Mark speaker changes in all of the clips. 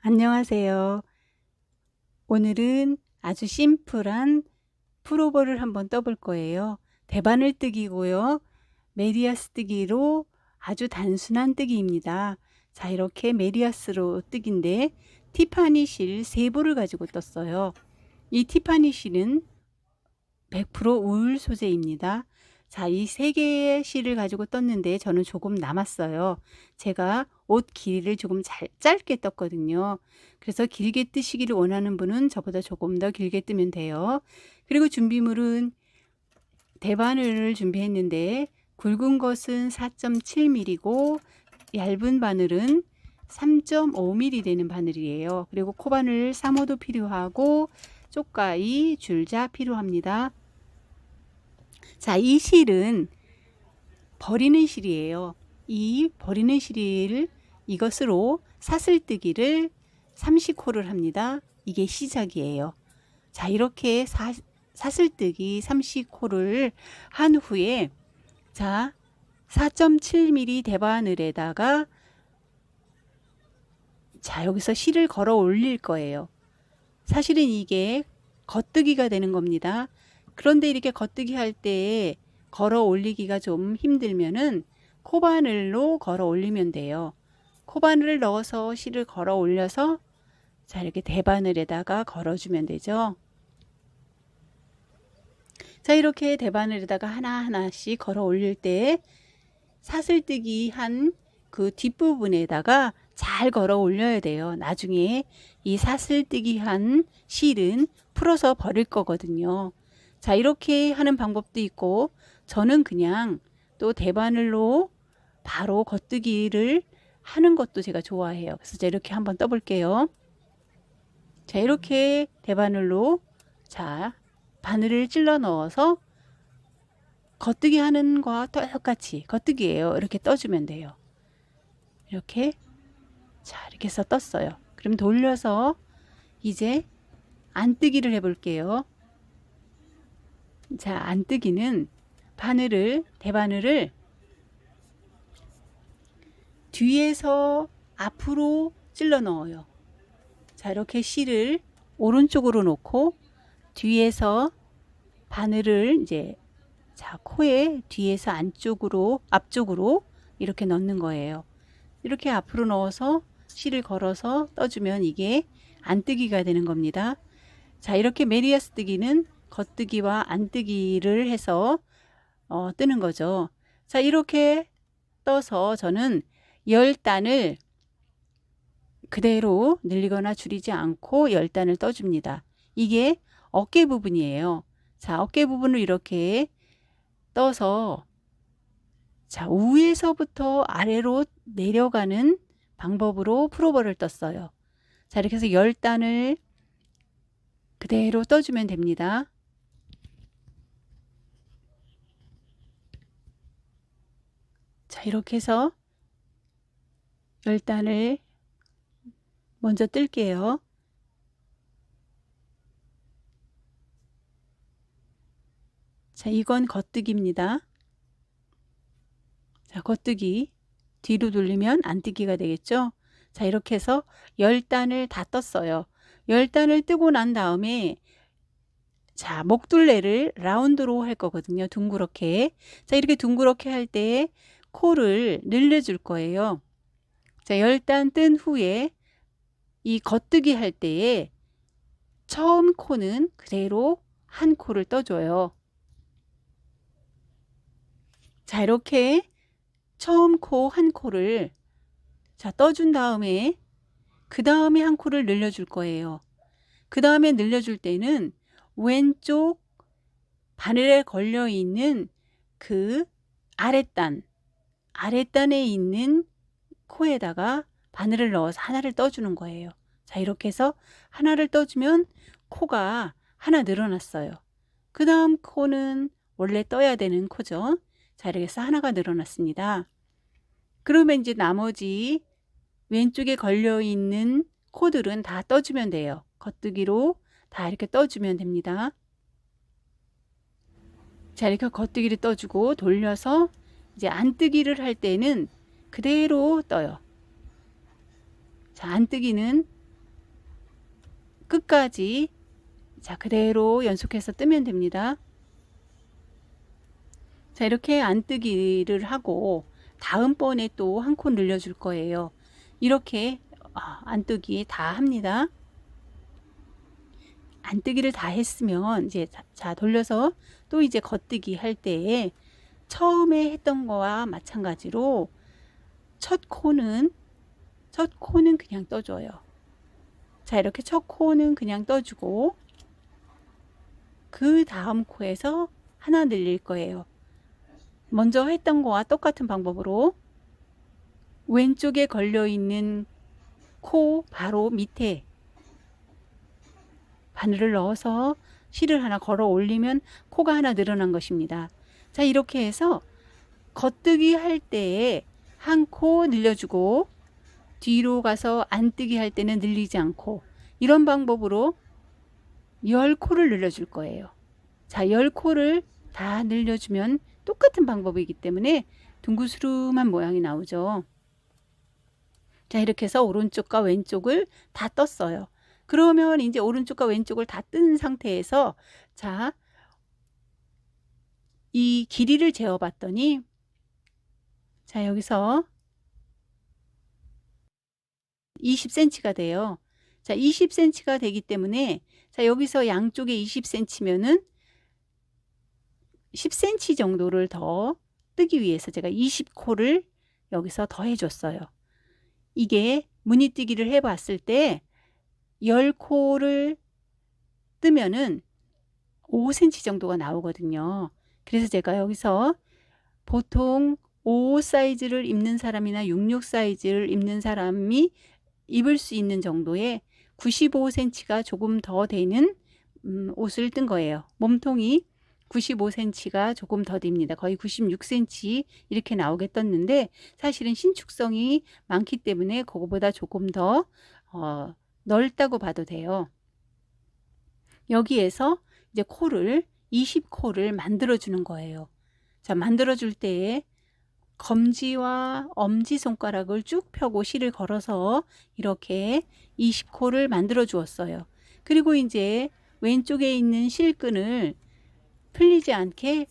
Speaker 1: 안녕하세요. 오늘은 아주 심플한 프로볼을 한번 떠볼 거예요. 대바늘 뜨기고요. 메리아스 뜨기로 아주 단순한 뜨기입니다. 자, 이렇게 메리아스로 뜨기인데 티파니 실 3부를 가지고 떴어요. 이 티파니 실은 100% 우울 소재입니다. 자, 이 3개의 실을 가지고 떴는데 저는 조금 남았어요. 제가 옷 길이를 조금 짧게 떴거든요. 그래서 길게 뜨시기를 원하는 분은 저보다 조금 더 길게 뜨면 돼요. 그리고 준비물은 대바늘을 준비했는데 굵은 것은 4.7mm고 얇은 바늘은 3.5mm 되는 바늘이에요. 그리고 코바늘 3호도 필요하고 쪽가위, 줄자 필요합니다. 자, 이 실은 버리는 실이에요. 이 버리는 실을 이것으로 사슬뜨기를 30호를 합니다. 이게 시작이에요. 자, 이렇게 사슬뜨기 30호를 한 후에 자, 4.7mm 대바늘에다가 자, 여기서 실을 걸어 올릴 거예요. 사실은 이게 겉뜨기가 되는 겁니다. 그런데 이렇게 겉뜨기 할 때 걸어 올리기가 좀 힘들면은 코바늘로 걸어 올리면 돼요. 코바늘을 넣어서 실을 걸어 올려서 자, 이렇게 대바늘에다가 걸어주면 되죠. 자, 이렇게 대바늘에다가 하나하나씩 걸어 올릴 때 사슬뜨기 한 그 뒷부분에다가 잘 걸어 올려야 돼요. 나중에 이 사슬뜨기 한 실은 풀어서 버릴 거거든요. 자, 이렇게 하는 방법도 있고 저는 그냥 또 대바늘로 바로 겉뜨기를 하는 것도 제가 좋아해요. 그래서 제가 이렇게 한번 떠볼게요. 자, 이렇게 대바늘로 자, 바늘을 찔러 넣어서 겉뜨기 하는 거와 똑같이 겉뜨기예요. 이렇게 떠주면 돼요. 이렇게 자, 이렇게 해서 떴어요. 그럼 돌려서 이제 안뜨기를 해볼게요. 자, 안뜨기는 대바늘을 뒤에서 앞으로 찔러 넣어요. 자, 이렇게 실을 오른쪽으로 놓고 뒤에서 바늘을 이제 자, 코에 뒤에서 앞쪽으로 이렇게 넣는 거예요. 이렇게 앞으로 넣어서 실을 걸어서 떠주면 이게 안뜨기가 되는 겁니다. 자, 이렇게 메리아스 뜨기는 겉뜨기와 안뜨기를 해서 뜨는 거죠. 자, 이렇게 떠서 저는 10단을 그대로 늘리거나 줄이지 않고 10단을 떠줍니다. 이게 어깨 부분이에요. 자, 어깨 부분을 이렇게 떠서 자, 위에서부터 아래로 내려가는 방법으로 프로볼을 떴어요. 자, 이렇게 해서 10단을 그대로 떠주면 됩니다. 자, 이렇게 해서 10단을 먼저 뜰게요. 자, 이건 겉뜨기입니다. 자, 겉뜨기 뒤로 돌리면 안뜨기가 되겠죠. 자, 이렇게 해서 10단을 다 떴어요. 10단을 뜨고 난 다음에 자, 목둘레를 라운드로 할 거거든요. 둥그렇게. 자, 이렇게 둥그렇게 할 때 코를 늘려줄 거예요. 자, 10단 뜬 후에 이 겉뜨기 할 때에 처음 코는 그대로 한 코를 떠줘요. 자, 이렇게 처음 코 한 코를 자, 떠준 다음에 그 다음에 한 코를 늘려줄 거예요. 그 다음에 늘려줄 때는 왼쪽 바늘에 걸려 있는 그 아랫단에 있는 코에다가 바늘을 넣어서 하나를 떠주는 거예요. 자, 이렇게 해서 하나를 떠주면 코가 하나 늘어났어요. 그 다음 코는 원래 떠야 되는 코죠. 자, 이렇게 해서 하나가 늘어났습니다. 그러면 이제 나머지 왼쪽에 걸려 있는 코들은 다 떠주면 돼요. 겉뜨기로 다 이렇게 떠주면 됩니다. 자, 이렇게 겉뜨기를 떠주고 돌려서 이제 안뜨기를 할 때는 그대로 떠요. 자, 안뜨기는 끝까지 자 그대로 연속해서 뜨면 됩니다. 자 이렇게 안뜨기를 하고 다음번에 또 한 코 늘려줄 거예요. 이렇게 안뜨기 다 합니다. 안뜨기를 다 했으면 이제 자 돌려서 또 이제 겉뜨기 할 때에 처음에 했던 거와 마찬가지로 첫 코는 그냥 떠줘요. 자 이렇게 첫 코는 그냥 떠주고 그 다음 코에서 하나 늘릴 거예요. 먼저 했던 거와 똑같은 방법으로 왼쪽에 걸려 있는 코 바로 밑에 바늘을 넣어서 실을 하나 걸어 올리면 코가 하나 늘어난 것입니다. 자 이렇게 해서 겉뜨기 할 때에 한 코 늘려주고 뒤로 가서 안뜨기 할 때는 늘리지 않고 이런 방법으로 10코를 늘려줄 거예요. 자 10코를 다 늘려주면 똑같은 방법이기 때문에 둥그스름한 모양이 나오죠. 자 이렇게 해서 오른쪽과 왼쪽을 다 떴어요. 그러면 이제 오른쪽과 왼쪽을 다 뜬 상태에서 자 이 길이를 재어 봤더니 자 여기서 20cm가 돼요. 자 20cm가 되기 때문에 자 여기서 양쪽에 20cm면은 10cm 정도를 더 뜨기 위해서 제가 20코를 여기서 더 해줬어요. 이게 무늬뜨기를 해봤을 때 10코를 뜨면은 5cm 정도가 나오거든요. 그래서 제가 여기서 보통 5 사이즈를 입는 사람이나 66 사이즈를 입는 사람이 입을 수 있는 정도의 95cm가 조금 더 되는 옷을 뜬 거예요. 몸통이 95cm가 조금 더 됩니다. 거의 96cm 이렇게 나오게 떴는데 사실은 신축성이 많기 때문에 그거보다 조금 더 넓다고 봐도 돼요. 여기에서 이제 코를 20코를 만들어 주는 거예요. 자 만들어 줄 때에 검지와 엄지손가락을 쭉 펴고 실을 걸어서 이렇게 20코를 만들어 주었어요. 그리고 이제 왼쪽에 있는 실끈을 풀리지 않게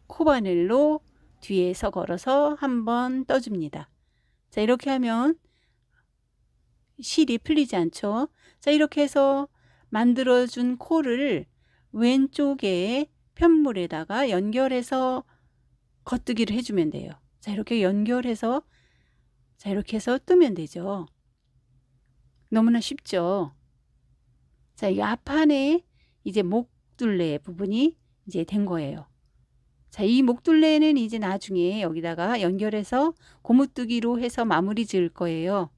Speaker 1: 코바늘로 뒤에서 걸어서 한번 떠줍니다. 자 이렇게 하면 실이 풀리지 않죠. 자 이렇게 해서 만들어준 코를 왼쪽에 편물에다가 연결해서 겉뜨기를 해주면 돼요. 자 이렇게 연결해서 자 이렇게 해서 뜨면 되죠. 너무나 쉽죠. 자 이 앞판에 이제 목둘레 부분이 이제 된 거예요. 자 이 목둘레는 이제 나중에 여기다가 연결해서 고무뜨기로 해서 마무리 지을 거예요.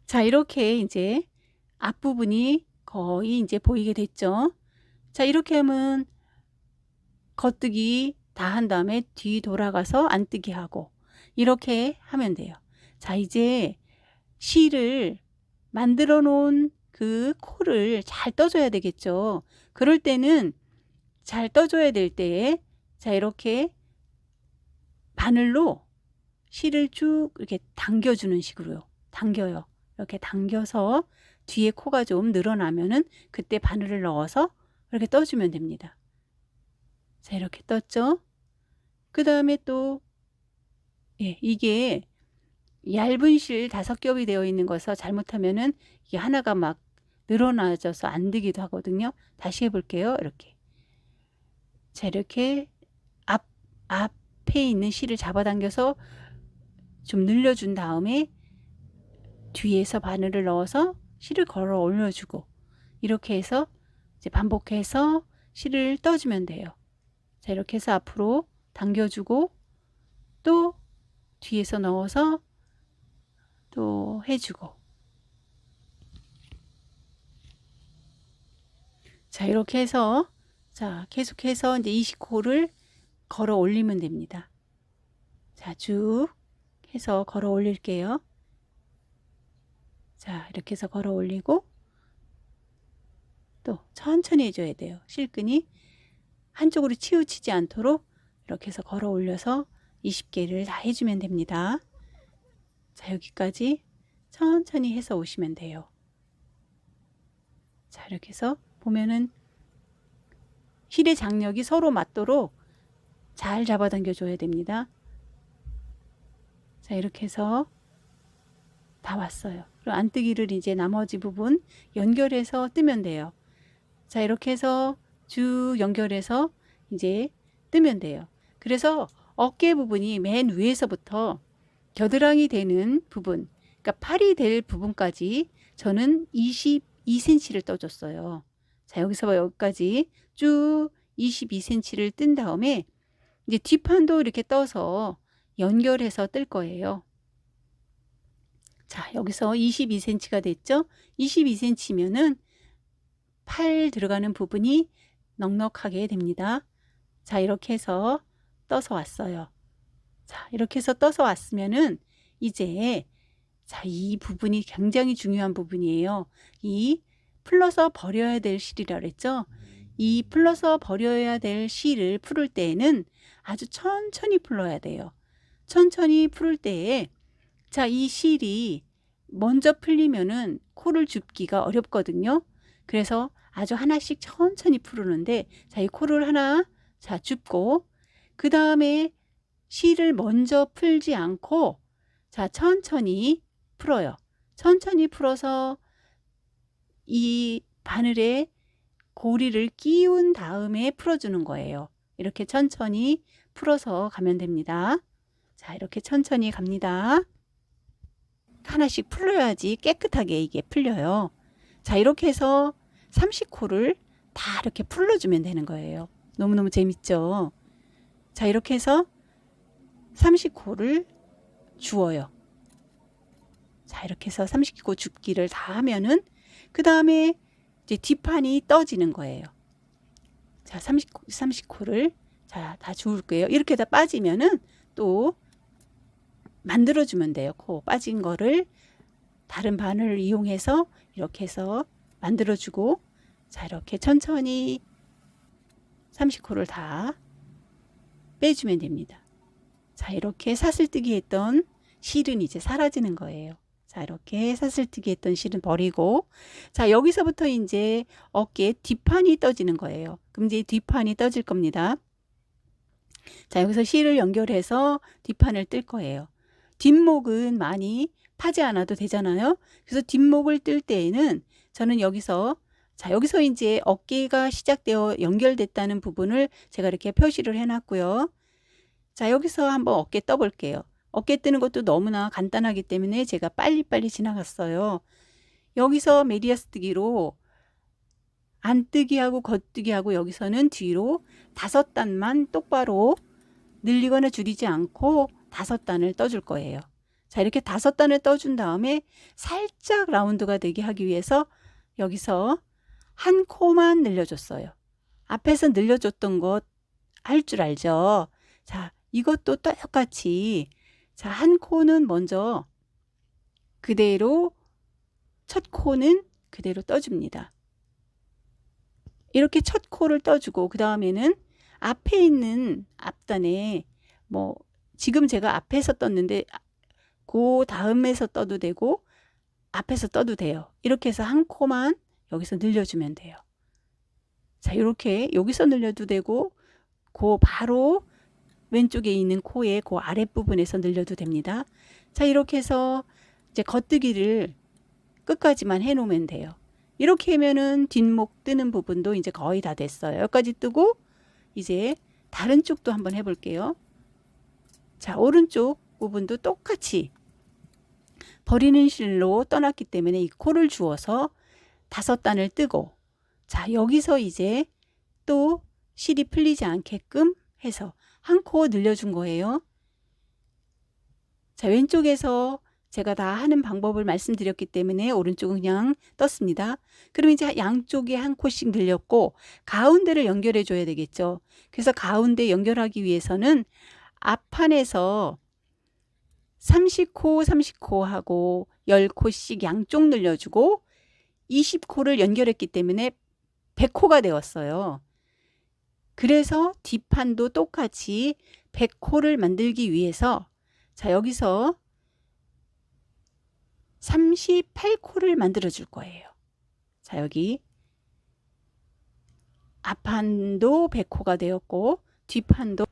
Speaker 1: 자 이렇게 이제 앞부분이 거의 이제 보이게 됐죠. 자 이렇게 하면 겉뜨기 다 한 다음에 뒤 돌아가서 안뜨기 하고 이렇게 하면 돼요. 자 이제 실을 만들어 놓은 그 코를 잘 떠줘야 되겠죠. 그럴 때는 잘 떠줘야 될 때에 자 이렇게 바늘로 실을 쭉 이렇게 당겨주는 식으로요. 당겨요. 이렇게 당겨서 뒤에 코가 좀 늘어나면은 그때 바늘을 넣어서 이렇게 떠주면 됩니다. 자 이렇게 떴죠. 그 다음에 또 이게 얇은 실 5겹이 되어 있는 것을 잘못하면은 이게 하나가 막 늘어나져서 안 되기도 하거든요. 다시 해볼게요. 이렇게 자 이렇게 앞에 있는 실을 잡아당겨서 좀 늘려준 다음에 뒤에서 바늘을 넣어서 실을 걸어 올려주고 이렇게 해서 이제 반복해서 실을 떠주면 돼요. 자 이렇게 해서 앞으로 당겨주고 또 뒤에서 넣어서 또 해주고 자 이렇게 해서 자 계속해서 이제 20코를 걸어 올리면 됩니다. 자 쭉 해서 걸어 올릴게요. 자 이렇게 해서 걸어 올리고 또 천천히 해줘야 돼요. 실끈이 한쪽으로 치우치지 않도록 이렇게 해서 걸어 올려서 20개를 다 해주면 됩니다. 자 여기까지 천천히 해서 오시면 돼요. 자, 이렇게 해서 보면은 힐의 장력이 서로 맞도록 잘 잡아당겨 줘야 됩니다. 자, 이렇게 해서 다 왔어요. 그리고 안뜨기를 이제 나머지 부분 연결해서 뜨면 돼요. 자, 이렇게 해서 쭉 연결해서 이제 뜨면 돼요. 그래서 어깨 부분이 맨 위에서부터 겨드랑이 되는 부분, 그러니까 팔이 될 부분까지 저는 22cm를 떠줬어요. 자, 여기서 여기까지 쭉 22cm를 뜬 다음에 이제 뒷판도 이렇게 떠서 연결해서 뜰 거예요. 자, 여기서 22cm가 됐죠? 22cm면은 팔 들어가는 부분이 넉넉하게 됩니다. 자, 이렇게 해서 떠서 왔어요. 자, 이렇게 해서 떠서 왔으면은 이제 자, 이 부분이 굉장히 중요한 부분이에요. 이 풀러서 버려야 될 실이라 그랬죠? 이 풀러서 버려야 될 실을 풀을 때에는 아주 천천히 풀어야 돼요. 천천히 풀을 때에 자, 이 실이 먼저 풀리면은 코를 줍기가 어렵거든요. 그래서 아주 하나씩 천천히 풀는데 자, 이 코를 하나 자 줍고 그 다음에 실을 먼저 풀지 않고 자, 천천히 풀어요. 천천히 풀어서 이 바늘에 고리를 끼운 다음에 풀어주는 거예요. 이렇게 천천히 풀어서 가면 됩니다. 자, 이렇게 천천히 갑니다. 하나씩 풀려야지 깨끗하게 이게 풀려요. 자, 이렇게 해서 30코를 다 이렇게 풀러주면 되는 거예요. 너무너무 재밌죠? 자, 이렇게 해서 30코를 주어요. 자, 이렇게 해서 30코 줍기를 다 하면은 그 다음에 이제 뒷판이 떠지는 거예요. 자, 30코를 자, 다 주울 거예요. 이렇게 다 빠지면은 또 만들어주면 돼요. 코 빠진 거를 다른 바늘을 이용해서 이렇게 해서 만들어주고 자, 이렇게 천천히 30코를 다 빼주면 됩니다. 자, 이렇게 사슬뜨기 했던 실은 이제 사라지는 거예요. 자, 이렇게 사슬뜨기 했던 실은 버리고 자, 여기서부터 이제 어깨 뒷판이 떠지는 거예요. 그럼 이제 뒷판이 떠질 겁니다. 자, 여기서 실을 연결해서 뒷판을 뜰 거예요. 뒷목은 많이 파지 않아도 되잖아요. 그래서 뒷목을 뜰 때에는 저는 여기서 자, 여기서 이제 어깨가 시작되어 연결됐다는 부분을 제가 이렇게 표시를 해놨고요. 자, 여기서 한번 어깨 떠볼게요. 어깨 뜨는 것도 너무나 간단하기 때문에 제가 빨리빨리 지나갔어요. 여기서 메리아스 뜨기로 안뜨기하고 겉뜨기하고 여기서는 뒤로 5단만 똑바로 늘리거나 줄이지 않고 5단을 떠줄 거예요. 자, 이렇게 5단을 떠준 다음에 살짝 라운드가 되게 하기 위해서 여기서 한 코만 늘려줬어요. 앞에서 늘려줬던 것 할 줄 알죠? 자, 이것도 똑같이 자, 한 코는 먼저 그대로 첫 코는 그대로 떠줍니다. 이렇게 첫 코를 떠주고 그 다음에는 앞에 있는 앞단에 뭐 지금 제가 앞에서 떴는데 그 다음에서 떠도 되고 앞에서 떠도 돼요. 이렇게 해서 한 코만 여기서 늘려주면 돼요. 자, 이렇게 여기서 늘려도 되고 그 바로 왼쪽에 있는 코의 그 아랫부분에서 늘려도 됩니다. 자, 이렇게 해서 이제 겉뜨기를 끝까지만 해 놓으면 돼요. 이렇게 하면은 뒷목 뜨는 부분도 이제 거의 다 됐어요. 여기까지 뜨고 이제 다른 쪽도 한번 해볼게요. 자, 오른쪽 부분도 똑같이 버리는 실로 떠났기 때문에 이 코를 주어서 5단을 뜨고 자, 여기서 이제 또 실이 풀리지 않게끔 해서 한 코 늘려준 거예요. 자, 왼쪽에서 제가 다 하는 방법을 말씀드렸기 때문에 오른쪽은 그냥 떴습니다. 그럼 이제 양쪽에 한 코씩 늘렸고 가운데를 연결해 줘야 되겠죠. 그래서 가운데 연결하기 위해서는 앞판에서 30코 30코 하고 10코씩 양쪽 늘려주고 20코를 연결했기 때문에 100코가 되었어요. 그래서 뒷판도 똑같이 100코를 만들기 위해서 자, 여기서 38코를 만들어 줄 거예요. 자, 여기 앞판도 100코가 되었고 뒷판도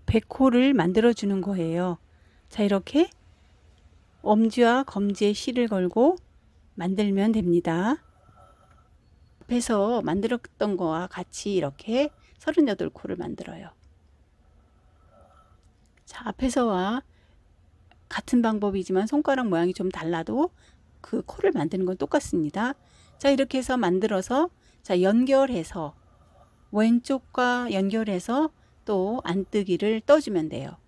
Speaker 1: 100코를 만들어 주는 거예요. 자, 이렇게 엄지와 검지에 실을 걸고 만들면 됩니다. 앞에서 만들었던 거와 같이 이렇게 38코를 만들어요. 자, 앞에서와 같은 방법이지만 손가락 모양이 좀 달라도 그 코를 만드는 건 똑같습니다. 자, 이렇게 해서 만들어서 자, 연결해서 왼쪽과 연결해서 또 안뜨기를 떠주면 돼요.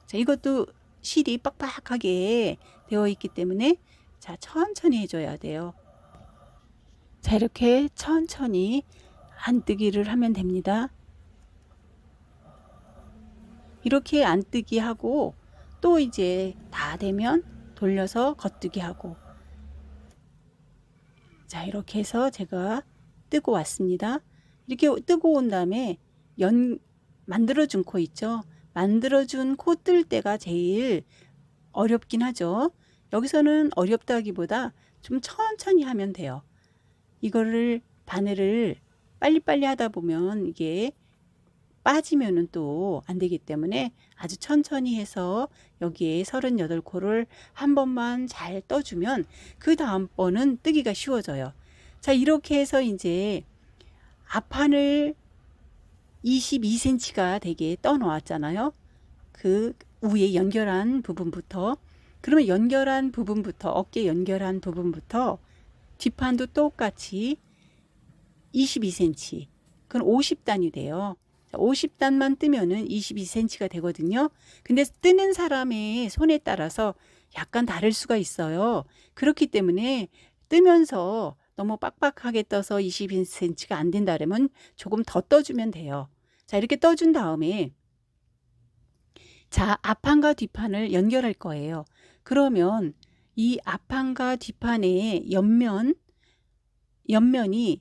Speaker 1: 자, 이것도 실이 빡빡하게 되어 있기 때문에 자, 천천히 해줘야 돼요. 자, 이렇게 천천히 안뜨기를 하면 됩니다. 이렇게 안뜨기 하고 또 이제 다 되면 돌려서 겉뜨기 하고, 자, 이렇게 해서 제가 뜨고 왔습니다. 이렇게 뜨고 온 다음에 만들어준 코 있죠. 만들어준 코 뜰 때가 제일 어렵긴 하죠. 여기서는 어렵다기보다 좀 천천히 하면 돼요. 이거를 바늘을 빨리빨리 하다 보면 이게 빠지면은 또 안 되기 때문에 아주 천천히 해서 여기에 38코를 한 번만 잘 떠주면 그 다음번은 뜨기가 쉬워져요. 자, 이렇게 해서 이제 앞판을 22cm가 되게 떠 놓았잖아요. 그 위에 연결한 부분부터, 그러면 연결한 부분부터, 어깨 연결한 부분부터 뒷판도 똑같이 22cm, 그건 50단이 돼요. 50단만 뜨면은 22cm가 되거든요. 근데 뜨는 사람의 손에 따라서 약간 다를 수가 있어요. 그렇기 때문에 뜨면서 너무 빡빡하게 떠서 22cm가 안 된다 그러면 조금 더 떠주면 돼요. 자, 이렇게 떠준 다음에 자, 앞판과 뒷판을 연결할 거예요. 그러면 이 앞판과 뒷판의 옆면이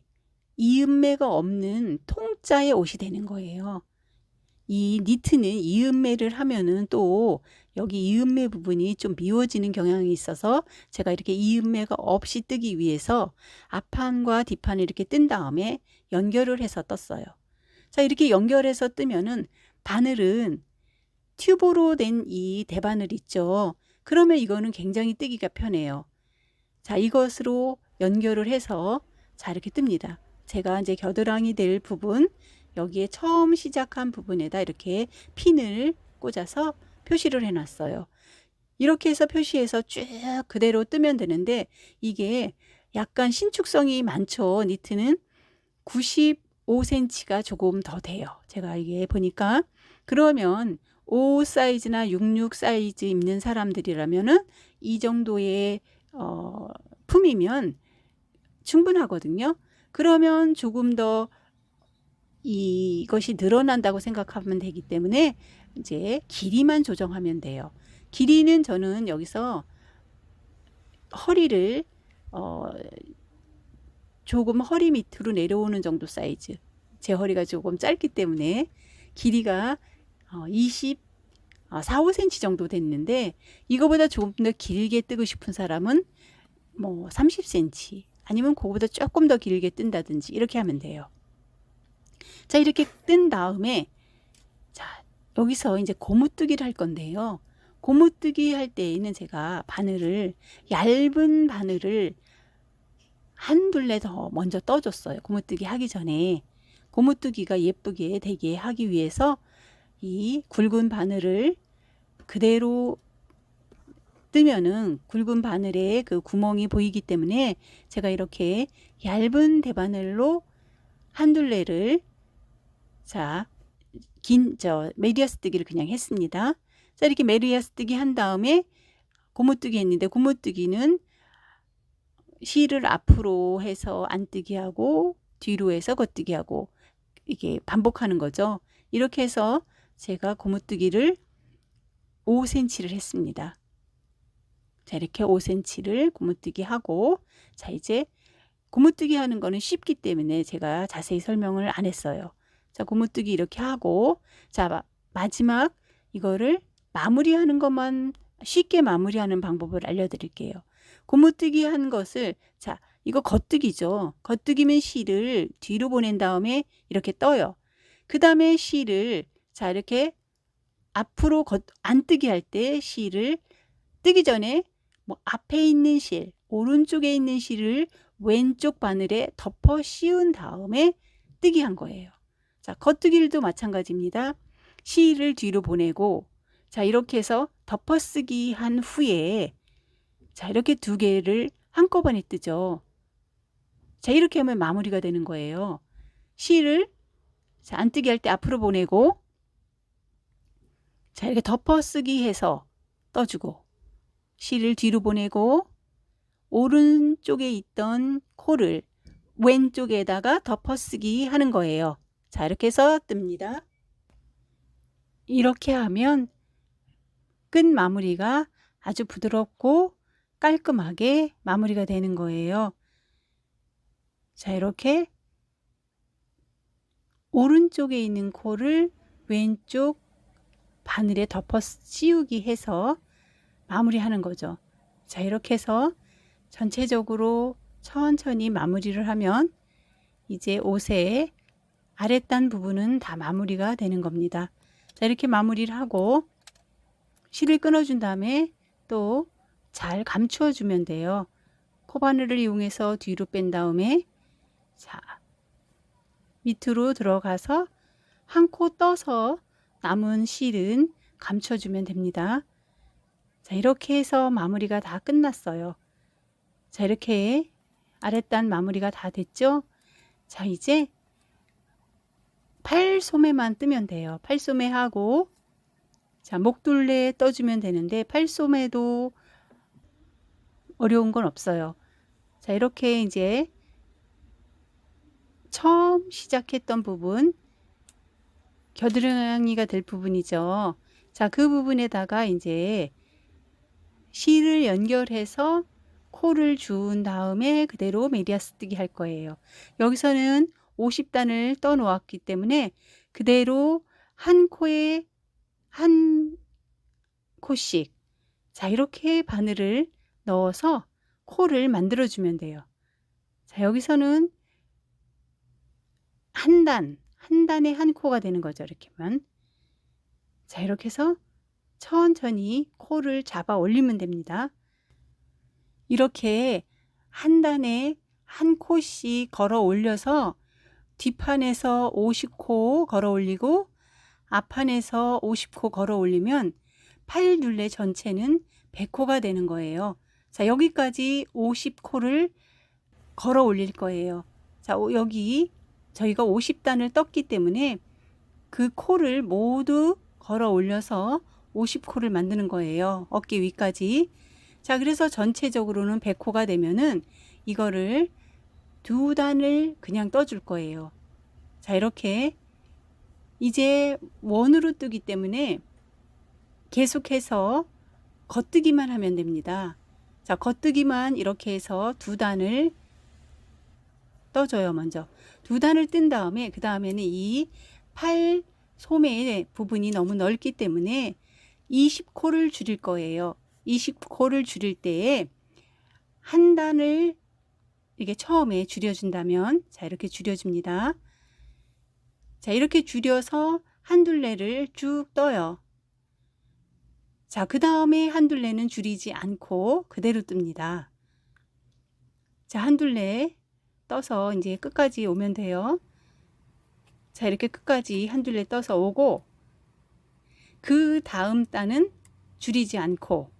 Speaker 1: 이음매가 없는 통짜의 옷이 되는 거예요. 이 니트는 이음매를 하면은 또 여기 이음매 부분이 좀 미워지는 경향이 있어서 제가 이렇게 이음매가 없이 뜨기 위해서 앞판과 뒷판을 이렇게 뜬 다음에 연결을 해서 떴어요. 자, 이렇게 연결해서 뜨면은 바늘은 튜브로 된 이 대바늘 있죠. 그러면 이거는 굉장히 뜨기가 편해요. 자, 이것으로 연결을 해서 자, 이렇게 뜹니다. 제가 이제 겨드랑이 될 부분, 여기에 처음 시작한 부분에다 이렇게 핀을 꽂아서 표시를 해 놨어요. 이렇게 해서 표시해서 쭉 그대로 뜨면 되는데 이게 약간 신축성이 많죠. 니트는 95cm가 조금 더 돼요. 제가 이게 보니까. 그러면 5 사이즈나 66 사이즈 입는 사람들이라면은 이 정도의 품이면 충분하거든요. 그러면 조금 더 이것이 늘어난다고 생각하면 되기 때문에 이제 길이만 조정하면 돼요. 길이는 저는 여기서 허리를 조금 허리 밑으로 내려오는 정도 사이즈, 제 허리가 조금 짧기 때문에 길이가 4, 5cm 정도 됐는데 이거보다 조금 더 길게 뜨고 싶은 사람은 뭐 30cm 아니면 그거보다 조금 더 길게 뜬다든지 이렇게 하면 돼요. 자, 이렇게 뜬 다음에 자, 여기서 이제 고무뜨기를 할 건데요. 고무뜨기 할 때에는 제가 얇은 바늘을 한 둘레 더 먼저 떠줬어요. 고무뜨기 하기 전에. 고무뜨기가 예쁘게 되게 하기 위해서 이 굵은 바늘을 그대로 뜨면은 굵은 바늘에 그 구멍이 보이기 때문에 제가 이렇게 얇은 대바늘로 한 둘레를 자, 메리아스 뜨기를 그냥 했습니다. 자, 이렇게 메리아스 뜨기 한 다음에 고무뜨기 했는데 고무뜨기는 실을 앞으로 해서 안뜨기 하고 뒤로 해서 겉뜨기 하고 이게 반복하는 거죠. 이렇게 해서 제가 고무뜨기를 5cm를 했습니다. 자, 이렇게 5cm를 고무뜨기 하고, 자, 이제 고무뜨기 하는 거는 쉽기 때문에 제가 자세히 설명을 안 했어요. 자, 고무뜨기 이렇게 하고, 자, 마지막 이거를 마무리하는 것만 쉽게 마무리하는 방법을 알려드릴게요. 고무뜨기 한 것을, 자, 이거 겉뜨기죠. 겉뜨기면 실을 뒤로 보낸 다음에 이렇게 떠요. 그 다음에 실을, 자, 이렇게 앞으로 안뜨기 할 때 실을 뜨기 전에 뭐 앞에 있는 실, 오른쪽에 있는 실을 왼쪽 바늘에 덮어 씌운 다음에 뜨기 한 거예요. 자, 겉뜨기도 마찬가지입니다. 실을 뒤로 보내고, 자, 이렇게 해서 덮어쓰기 한 후에, 자, 이렇게 두 개를 한꺼번에 뜨죠. 자, 이렇게 하면 마무리가 되는 거예요. 실을, 자, 안뜨기 할 때 앞으로 보내고, 자, 이렇게 덮어쓰기 해서 떠주고, 실을 뒤로 보내고, 오른쪽에 있던 코를 왼쪽에다가 덮어쓰기 하는 거예요. 자, 이렇게 해서 뜹니다. 이렇게 하면 끝 마무리가 아주 부드럽고 깔끔하게 마무리가 되는 거예요. 자, 이렇게 오른쪽에 있는 코를 왼쪽 바늘에 덮어 씌우기 해서 마무리하는 거죠. 자, 이렇게 해서 전체적으로 천천히 마무리를 하면 이제 옷의 아랫단 부분은 다 마무리가 되는 겁니다. 자, 이렇게 마무리를 하고 실을 끊어준 다음에 또 잘 감추어 주면 돼요. 코바늘을 이용해서 뒤로 뺀 다음에, 자, 밑으로 들어가서 한 코 떠서 남은 실은 감춰주면 됩니다. 자, 이렇게 해서 마무리가 다 끝났어요. 자, 이렇게 아랫단 마무리가 다 됐죠? 자, 이제 팔소매만 뜨면 돼요. 팔소매 하고, 자, 목둘레 떠주면 되는데 팔소매도 어려운 건 없어요. 자, 이렇게 이제 처음 시작했던 부분, 겨드랑이가 될 부분이죠. 자, 그 부분에다가 이제 실을 연결해서 코를 주운 다음에 그대로 메리아스 뜨기 할 거예요. 여기서는 50단을 떠 놓았기 때문에 그대로 한 코에 한 코씩, 자, 이렇게 바늘을 넣어서 코를 만들어 주면 돼요. 자, 여기서는 한 단에 한 코가 되는 거죠. 이렇게 하면. 자, 이렇게 해서 천천히 코를 잡아 올리면 됩니다. 이렇게 한 단에 한 코씩 걸어 올려서 뒷판에서 50코 걸어 올리고 앞판에서 50코 걸어 올리면 팔둘레 전체는 100코가 되는 거예요. 자, 여기까지 50코를 걸어 올릴 거예요. 자, 여기 저희가 50단을 떴기 때문에 그 코를 모두 걸어 올려서 50코를 만드는 거예요. 어깨 위까지. 자, 그래서 전체적으로는 100코가 되면은 이거를 두 단을 그냥 떠줄 거예요. 자, 이렇게 이제 원으로 뜨기 때문에 계속해서 겉뜨기만 하면 됩니다. 자, 겉뜨기만 이렇게 해서 두 단을 떠줘요. 먼저 두 단을 뜬 다음에 그 다음에는 이 팔 소매의 부분이 너무 넓기 때문에 20코를 줄일 거예요. 20코를 줄일 때에 한 단을 이렇게 처음에 줄여준다면, 자, 이렇게 줄여줍니다. 자, 이렇게 줄여서 한 둘레를 쭉 떠요. 자, 그 다음에 한 둘레는 줄이지 않고 그대로 뜹니다. 자, 한 둘레 떠서 이제 끝까지 오면 돼요. 자, 이렇게 끝까지 한 둘레 떠서 오고, 그 다음 단은 줄이지 않고,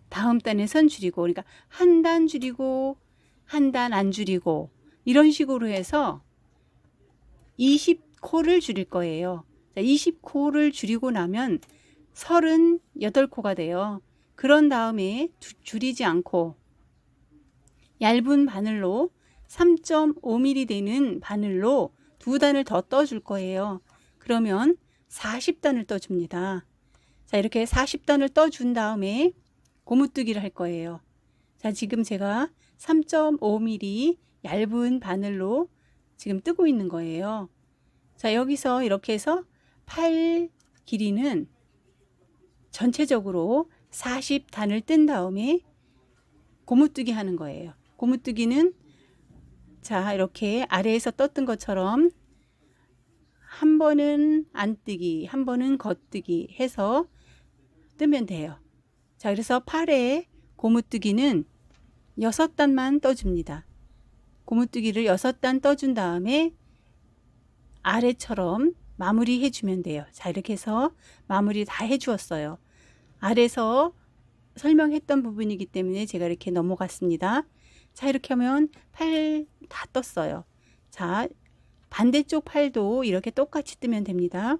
Speaker 1: 다음 단에선 줄이고, 그러니까 한 단 줄이고 한 단 안 줄이고 이런 식으로 해서 20코를 줄일 거예요. 자, 20코를 줄이고 나면 38코가 돼요. 그런 다음에 줄이지 않고 얇은 바늘로 3.5mm 되는 바늘로 두 단을 더 떠줄 거예요. 그러면 40단을 떠줍니다. 자, 이렇게 40단을 떠준 다음에 고무뜨기를 할 거예요. 자, 지금 제가 3.5mm 얇은 바늘로 지금 뜨고 있는 거예요. 자, 여기서 이렇게 해서 팔 길이는 전체적으로 40단을 뜬 다음에 고무뜨기 하는 거예요. 고무뜨기는 자, 이렇게 아래에서 떴던 것처럼 한 번은 안뜨기, 한 번은 겉뜨기 해서 뜨면 돼요. 자, 그래서 팔에 고무뜨기는 6단만 떠줍니다. 고무뜨기를 6단 떠준 다음에 아래처럼 마무리 해주면 돼요. 자, 이렇게 해서 마무리 다 해주었어요. 아래서 설명했던 부분이기 때문에 제가 이렇게 넘어갔습니다. 자, 이렇게 하면 팔 다 떴어요. 자, 반대쪽 팔도 이렇게 똑같이 뜨면 됩니다.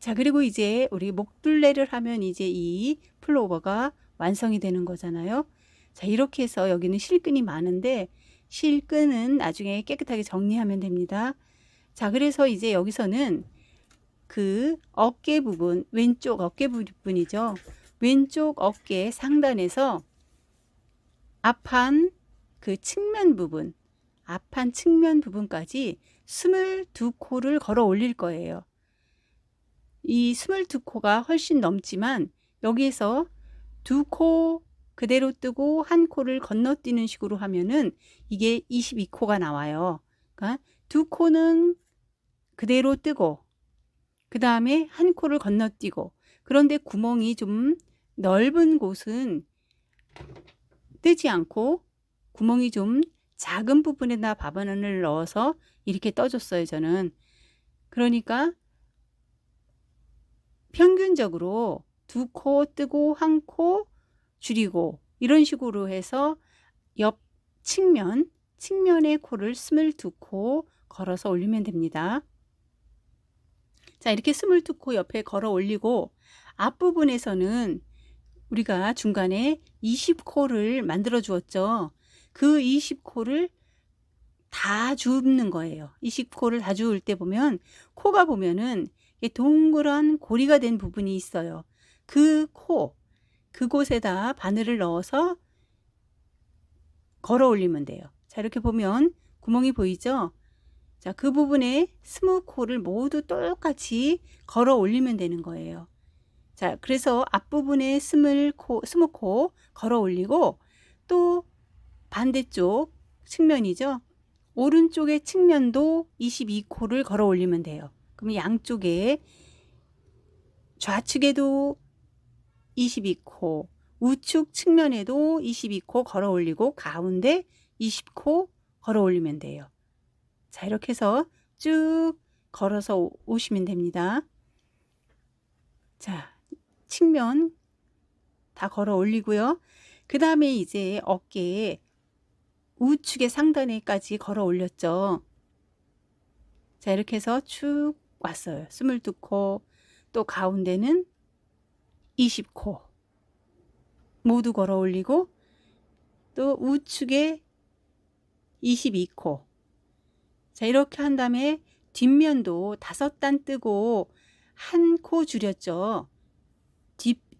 Speaker 1: 자, 그리고 이제 우리 목둘레를 하면 이제 이 플로버가 완성이 되는 거잖아요. 자, 이렇게 해서 여기는 실끈이 많은데 실끈은 나중에 깨끗하게 정리하면 됩니다. 자, 그래서 이제 여기서는 그 어깨 부분, 왼쪽 어깨 부분이죠. 왼쪽 어깨 상단에서 앞판 그 측면 부분, 앞판 측면 부분까지 22코를 걸어 올릴 거예요. 이 22코가 훨씬 넘지만 여기에서 2코 그대로 뜨고 한 코를 건너뛰는 식으로 하면은 이게 22코가 나와요. 그러니까 2코는 그대로 뜨고 그 다음에 한 코를 건너뛰고, 그런데 구멍이 좀 넓은 곳은 뜨지 않고 구멍이 좀 작은 부분에다 바바눈을 넣어서 이렇게 떠줬어요, 저는. 그러니까 평균적으로 2코 뜨고 한 코 줄이고 이런 식으로 해서 옆 측면의 코를 22코 걸어서 올리면 됩니다. 자, 이렇게 22코 옆에 걸어 올리고 앞부분에서는 우리가 중간에 20코를 만들어 주었죠. 그 20코를 다 줍는 거예요. 20코를 다 주울 때 보면 코가 보면은 동그란 고리가 된 부분이 있어요. 그 코, 그곳에다 바늘을 넣어서 걸어 올리면 돼요. 자, 이렇게 보면 구멍이 보이죠? 자, 그 부분에 20코를 모두 똑같이 걸어 올리면 되는 거예요. 자, 그래서 앞부분에 20코 걸어 올리고 또 반대쪽 측면이죠. 오른쪽의 측면도 22코를 걸어 올리면 돼요. 그러면 양쪽에 좌측에도 22코, 우측 측면에도 22코 걸어 올리고 가운데 20코 걸어 올리면 돼요. 자, 이렇게 해서 쭉 걸어서 오시면 됩니다. 자, 측면 다 걸어 올리고요. 그 다음에 이제 어깨에 우측의 상단에까지 걸어 올렸죠. 자, 이렇게 해서 쭉 왔어요. 22코, 또 가운데는 20코 모두 걸어 올리고 또 우측에 22코. 자, 이렇게 한 다음에 뒷면도 5단 뜨고 한 코 줄였죠.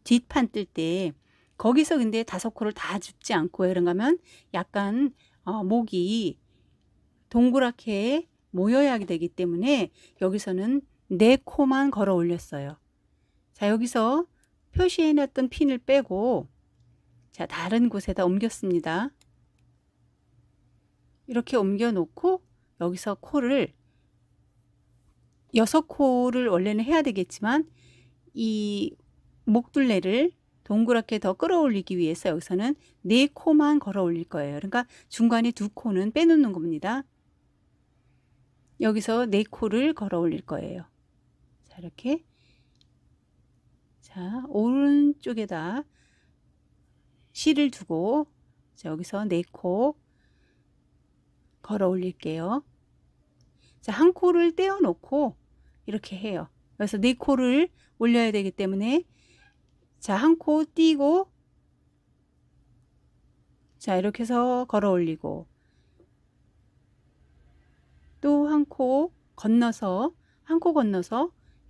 Speaker 1: 뒷판 뜰 때 거기서 근데 5코를 다 줍지 않고 이런가 하면 약간 목이 동그랗게 모여야 되기 때문에 여기서는 4코만 걸어 올렸어요. 자, 여기서 표시해 놨던 핀을 빼고 자, 다른 곳에다 옮겼습니다. 이렇게 옮겨 놓고 여기서 코를 6코를 원래는 해야 되겠지만 이 목둘레를 동그랗게 더 끌어올리기 위해서 여기서는 4코만 걸어 올릴 거예요. 그러니까 중간에 2코는 빼놓는 겁니다. 여기서 4코를 걸어 올릴 거예요. 자, 이렇게. 자, 오른쪽에다 실을 두고 자, 여기서 4코 걸어 올릴게요. 자, 한 코를 떼어 놓고 이렇게 해요. 그래서 4코를 올려야 되기 때문에 자, 한 코 띄고 자, 이렇게 해서 걸어 올리고 또 한 코 건너서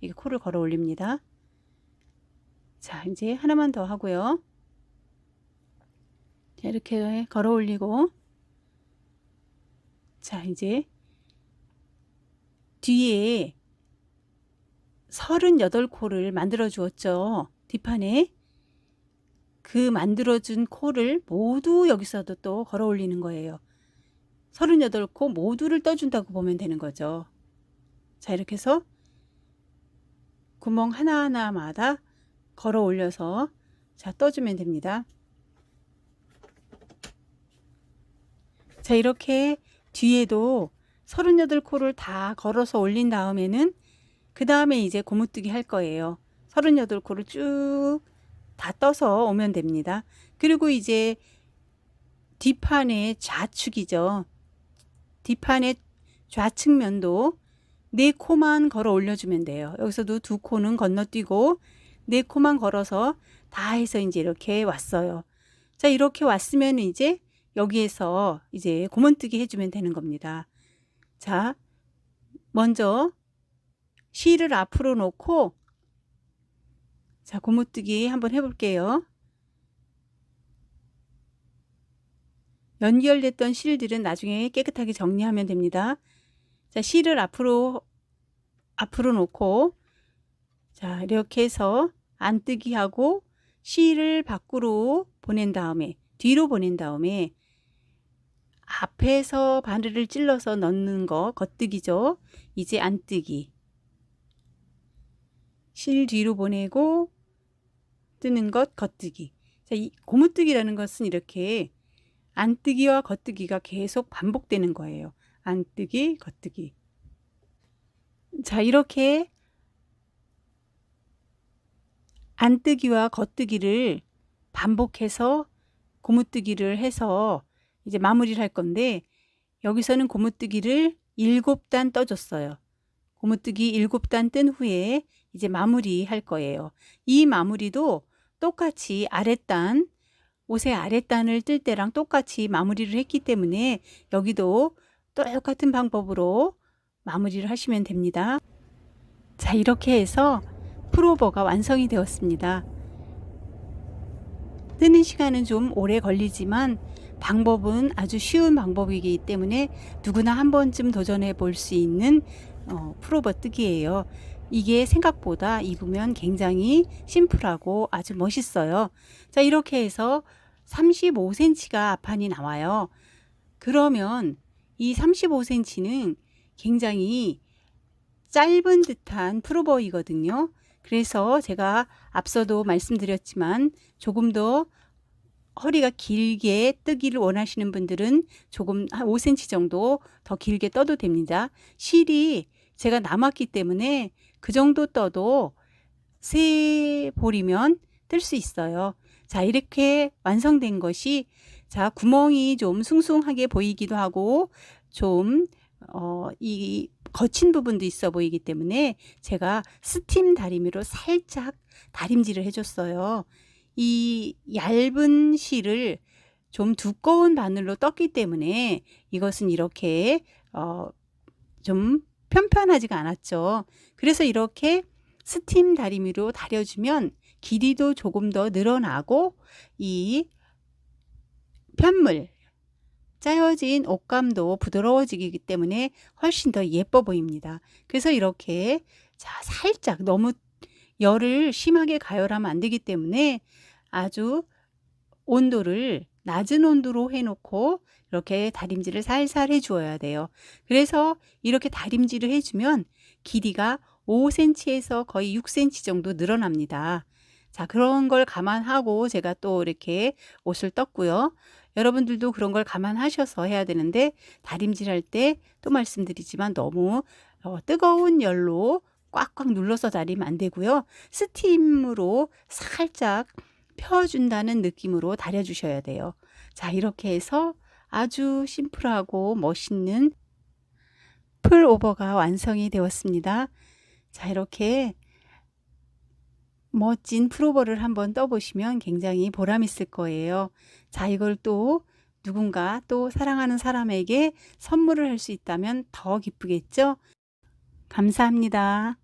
Speaker 1: 이게 코를 걸어 올립니다. 자, 이제 하나만 더 하고요. 자, 이렇게 걸어 올리고 자, 이제 뒤에 38코를 만들어 주었죠. 뒷판에 그 만들어준 코를 모두 여기서도 또 걸어 올리는 거예요. 38코 모두를 떠준다고 보면 되는 거죠. 자, 이렇게 해서 구멍 하나하나마다 걸어 올려서 자, 떠주면 됩니다. 자, 이렇게 뒤에도 38코를 다 걸어서 올린 다음에는 그 다음에 이제 고무뜨기 할 거예요. 38코를 쭉 다 떠서 오면 됩니다. 그리고 이제 뒷판의 좌측이죠. 뒷판의 좌측면도 4코만 걸어 올려주면 돼요. 여기서도 2코는 건너뛰고 4코만 걸어서 다 해서 이제 이렇게 왔어요. 자, 이렇게 왔으면 이제 여기에서 이제 고무뜨기 해주면 되는 겁니다. 자, 먼저 실을 앞으로 놓고 자, 고무뜨기 한번 해볼게요. 연결됐던 실들은 나중에 깨끗하게 정리하면 됩니다. 자, 실을 앞으로 놓고 자, 이렇게 해서 안뜨기 하고 실을 밖으로 보낸 다음에 뒤로 보낸 다음에 앞에서 바늘을 찔러서 넣는 거 겉뜨기죠. 이제 안뜨기. 실 뒤로 보내고 뜨는 것 겉뜨기. 자, 이 고무뜨기라는 것은 이렇게 안뜨기와 겉뜨기가 계속 반복되는 거예요. 안뜨기, 겉뜨기. 자, 이렇게 안뜨기와 겉뜨기를 반복해서 고무뜨기를 해서 이제 마무리를 할 건데 여기서는 고무뜨기를 7단 떠줬어요. 고무뜨기 7단 뜬 후에 이제 마무리 할 거예요. 이 마무리도 똑같이 아랫단, 옷의 아랫단을 뜰 때랑 똑같이 마무리를 했기 때문에 여기도 똑같은 방법으로 마무리를 하시면 됩니다. 자, 이렇게 해서 풀오버가 완성이 되었습니다. 뜨는 시간은 좀 오래 걸리지만 방법은 아주 쉬운 방법이기 때문에 누구나 한 번쯤 도전해 볼 수 있는 풀오버 뜨기예요. 이게 생각보다 입으면 굉장히 심플하고 아주 멋있어요. 자, 이렇게 해서 35cm가 앞판이 나와요. 그러면 이 35cm는 굉장히 짧은 듯한 풀오버이거든요. 그래서 제가 앞서도 말씀드렸지만 조금 더 허리가 길게 뜨기를 원하시는 분들은 조금 한 5cm 정도 더 길게 떠도 됩니다. 실이 제가 남았기 때문에 그 정도 떠도 3볼이면 뜰 수 있어요. 자, 이렇게 완성된 것이 자, 구멍이 좀 숭숭하게 보이기도 하고 좀 이 거친 부분도 있어 보이기 때문에 제가 스팀 다리미로 살짝 다림질을 해줬어요. 이 얇은 실을 좀 두꺼운 바늘로 떴기 때문에 이것은 이렇게 좀 편편하지가 않았죠. 그래서 이렇게 스팀 다리미로 다려주면 길이도 조금 더 늘어나고 이 편물 짜여진 옷감도 부드러워지기 때문에 훨씬 더 예뻐 보입니다. 그래서 이렇게 자, 살짝 너무 열을 심하게 가열하면 안 되기 때문에 아주 온도를 낮은 온도로 해놓고 이렇게 다림질을 살살 해주어야 돼요. 그래서 이렇게 다림질을 해주면 길이가 5cm에서 거의 6cm 정도 늘어납니다. 자, 그런 걸 감안하고 제가 또 이렇게 옷을 떴고요. 여러분들도 그런 걸 감안하셔서 해야 되는데 다림질할 때 또 말씀드리지만 너무 뜨거운 열로 꽉꽉 눌러서 다리면 안 되고요. 스팀으로 살짝 펴준다는 느낌으로 다려주셔야 돼요. 자, 이렇게 해서 아주 심플하고 멋있는 풀오버가 완성이 되었습니다. 자, 이렇게 멋진 풀오버를 한번 떠보시면 굉장히 보람 있을 거예요. 자, 이걸 또 누군가 또 사랑하는 사람에게 선물을 할 수 있다면 더 기쁘겠죠? 감사합니다.